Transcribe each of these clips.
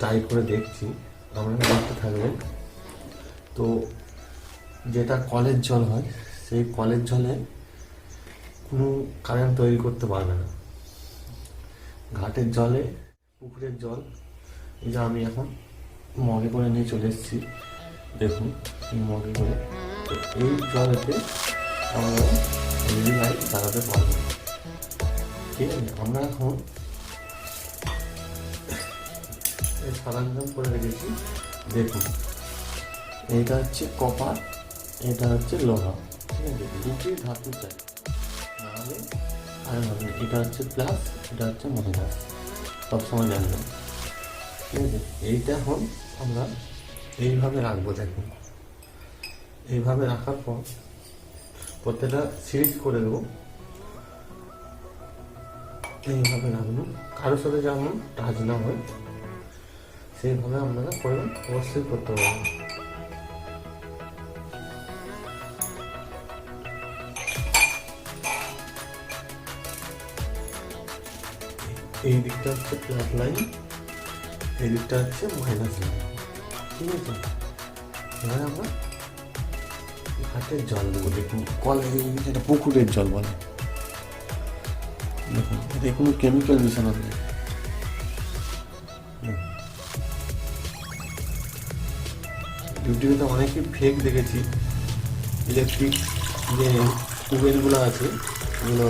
Try করে দেখছি, আপনারা দেখতে থাকবেন। তো যেটা কলের জল হয়, সেই কলের জলে কোনো কারেন্ট তৈরি করতে পারবে না। ঘাটের জলে, পুকুরের জল, এই যে আমি এখন মগে করে নিয়ে চলে এসেছি, দেখুন এই মগে করে। তো এই জলেতে আমরা এলইডি লাইট জ্বালাতে পারবো, ঠিক আছে। আমরা এখন এই সরঞ্জাম করে রেখেছি, দেখুন এইটা হচ্ছে কপার, এটা হচ্ছে লোহা, ঠিক আছে। দুটি ধাতু চাই, নাহলে আর হবে না। এটা হচ্ছে প্লাস, এটা হচ্ছে মাইনাস, সবসময় জানবেন, ঠিক আছে। এইটা এখন আমরা এইভাবে রাখবো, দেখুন এইভাবে রাখার পর প্রত্যেকটা সিরিজ করে দেবো, এইভাবে রাখবেন। কারোর সাথে যেমন টাচ না হয় সেইভাবে আপনারা করবেন, অবশ্যই করতে পারবেন। এই দিকটা হচ্ছে প্লাস লাইন, এই দিকটা হচ্ছে মাইনাস লাইন, ঠিক আছে। এবার আমরা ঘাটের জল দেবো, দেখুন কলে, যেটা পুকুরের জল বলে, দেখুন এতে কোনো কেমিক্যাল মিশানো নেই। ইউটিউবে তো অনেকই ফেক দেখেছি, ইলেকট্রিক যে টিউবওয়েলগুলো আছে ওগুলো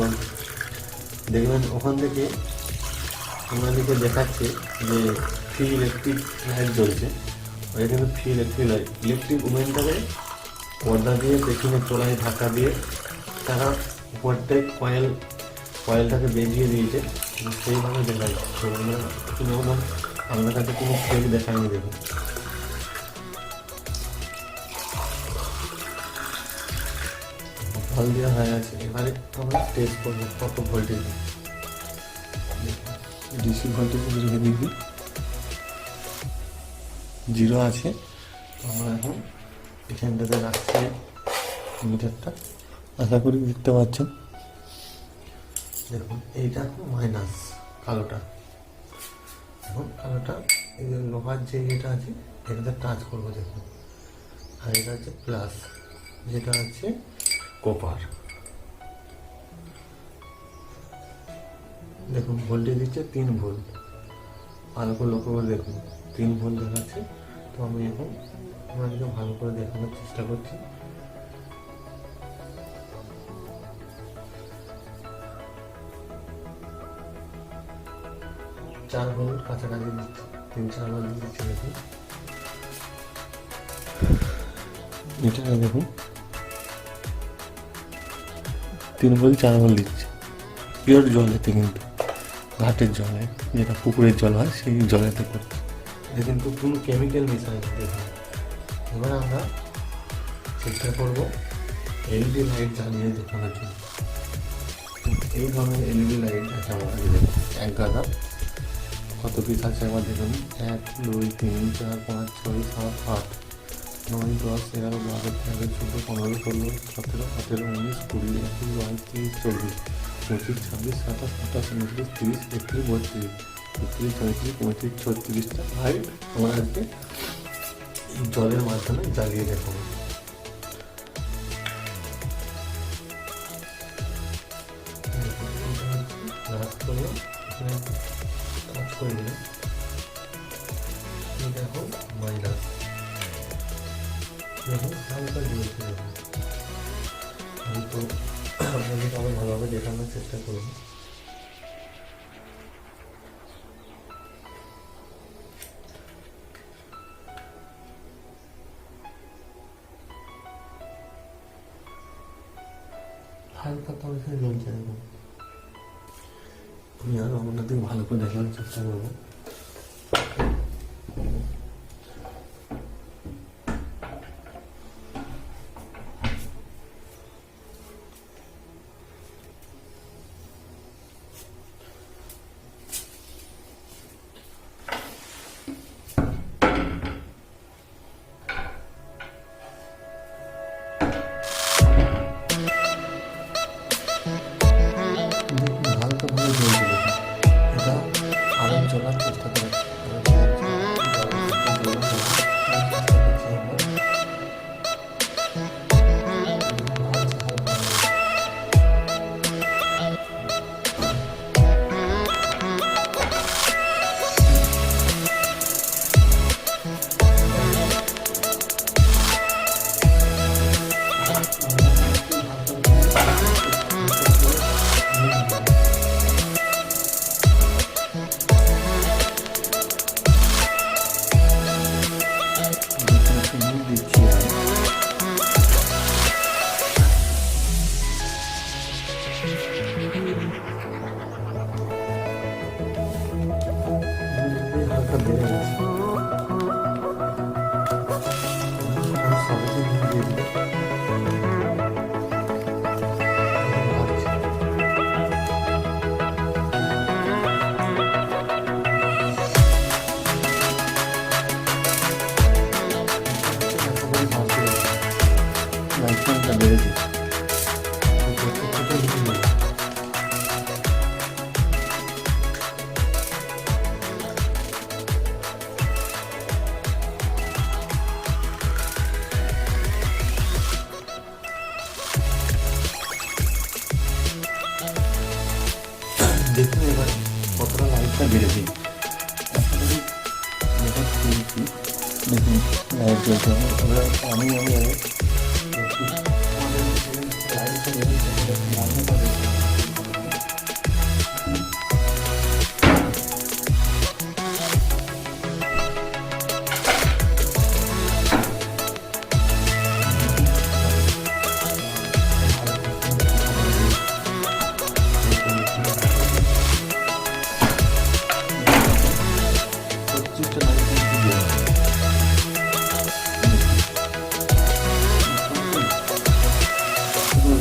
দেখবেন, ওখান থেকে ওনাদেরকে দেখাচ্ছে যে ফ্রি ইলেকট্রিক লাইট জ্বলছে, ওটা কিন্তু ফ্রি ইলেকট্রিক লাইট। ইলেকট্রিক ওভেনটাকে পর্দা দিয়ে পেছনে চোলায় ঢাকা দিয়ে তারা উপরটায় কয়েলটাকে বেরিয়ে দিয়েছে, সেইভাবে দেখা যাচ্ছে। কোনো আপনার কাছে কোনো ফেক দেখায়নি, দেখুন জল দেওয়া হয়ে গেছে। এবারে আমরা টেস্ট করবো কত ভোল্টেজ। ডিসি ভোল্টেজ রেখে দিবি, 0 আছে। তো আমরা এখন এখানটাতে রাখছি মিটারটা, আশা করি দেখতে পাচ্ছেন। দেখুন এইটা এখন মাইনাস, কালোটা। এখন কালোটা এই যে লোহার যে এটা আছে এটাতে টাচ করবো, দেখুন। আর এটা হচ্ছে প্লাস, যেটা হচ্ছে কপার। দেখুন ভোল্টেজ দিচ্ছে 3 ভোল্ট, ভালো করে লক্ষ্য করে দেখুন 3 ভোল্ট দেখাচ্ছে। তো আমি এখন আপনাদেরকে ভালো করে দেখানোর চেষ্টা করছি। চার ভোল্ট কাছাকাছি দিচ্ছে, 3-4 ভোল্ট দিচ্ছে, দেখুন এটা দেখুন 3 ভোল্ট 4 ভোল্ট দিচ্ছে, পিওর জলেতে, কিন্তু ঘাটের জলে, যেটা পুকুরের জল হয় সেই জলেতে করতে, এটা কিন্তু কোনো কেমিক্যাল মিশায় না, দেখুন। এবার আমরা চেষ্টা করবো এলইডি লাইট জ্বালিয়ে দেখানোর জন্য। এই ধরনের এলইডি লাইট আছে আমার কাছে, দেখুন এক গাদা, কত পিস আছে একবার দেখুন। 1 2 3 4 5 6 7 8 9 10 11 12 13 14 15 16 17 18 19 20 21 22 23 24 25 26 27 28 29 30 31 32 33 34 35 36টা লাইট আমরা আজকে জলের মাধ্যমে জ্বালিয়ে দেখাবো। করে দিলাম, দেখো মাইনাস, দেখুন হালকা জ্বলছে, দেখুন। আমি তো আপনাদেরকে আবার ভালোভাবে দেখানোর চেষ্টা করব। হালকা তবে সে জ্বলছে, দেখুন। আমি আরো আপনাদের ভালো করে দেখানোর চেষ্টা করবো। হালকা ভাবে জ্বলছে, এটা আরো জ্বলার চেষ্টা করে, অনেকটা বেড়ে গেছে। সবাইকে দিয়ে দিল। লাইটটা বেড়েছে। দেখুন এবার কতটা লাইটটা বেড়েছে। দেখুন লাইট জ্বলছে। আমি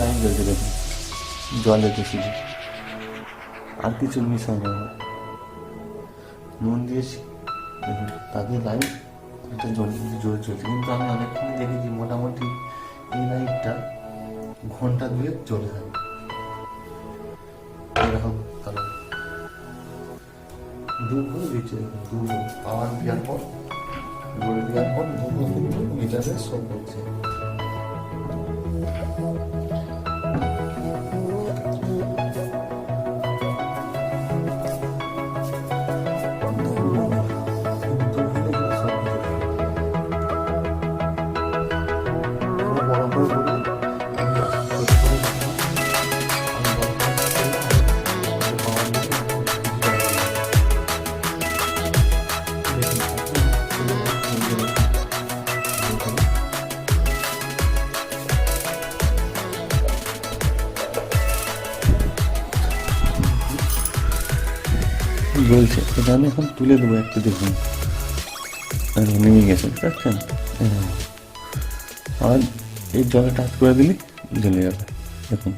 লাইন জ্বলছে। দেখুন জলে তো শুধু, আর কিছু মিশাই না। নুন দিয়েছি দেখুন, তাদের লাইট এটা জোরে চলছে। কিন্তু আমি অনেকক্ষণ দেখেছি মোটামুটি এই লাইটটা ঘন্টা 2 চলে যাবে এরকম কালার। 2 ভোল্ট দিচ্ছে। 2 ভোল্ট পাওয়ার দেওয়ার পর 2 ভোল্ট কিন্তু মিটারে শো করছে। জ্বলছে। এটা আমি এখন তুলে দেবো একটু। দেখুন নেমে গেছে, বুঝতে পারছেন? আর এই জলে টাচ করে দিলে জ্বলে যাবে। দেখুন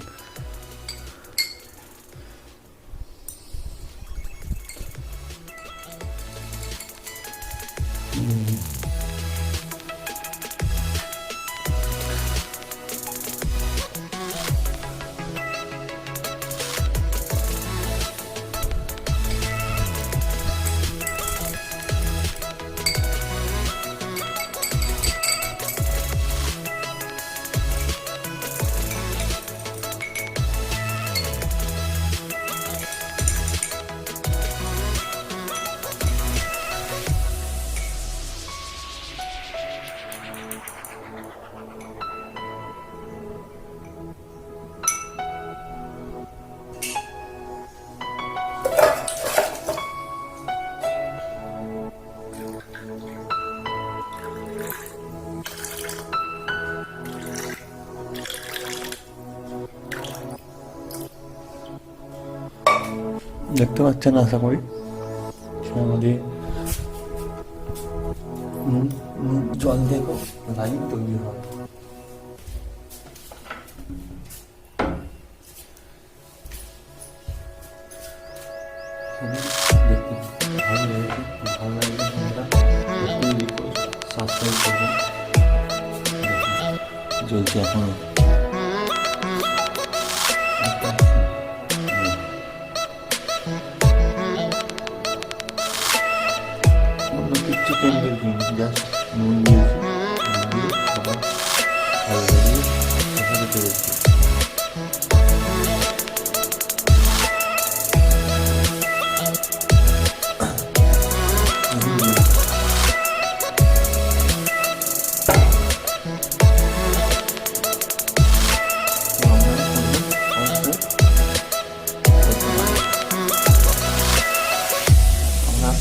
দেখতে পাচ্ছেন আশা করি। আমাদের জল দেখো লাইন তৈরি হয়। দেখতে ভালো লেগেছে। ভালো লাগলে তোমরা সাবস্ক্রাইব করবেন। চলছে এখনো। কিচ্ছু কেমিক্যাল দিইনি, জাস্ট নুন দিয়েছি। আবার ভালো লাগিয়ে একসাথে করেছি।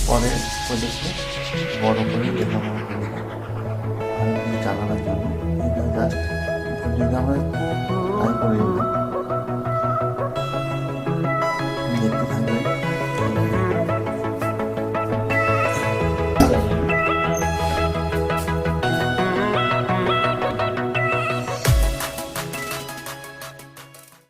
পরে প্রজেক্টে বড় করে দেখাবো জানানোর জন্য। এটা জাস্ট যদি আমরা ট্রাই করে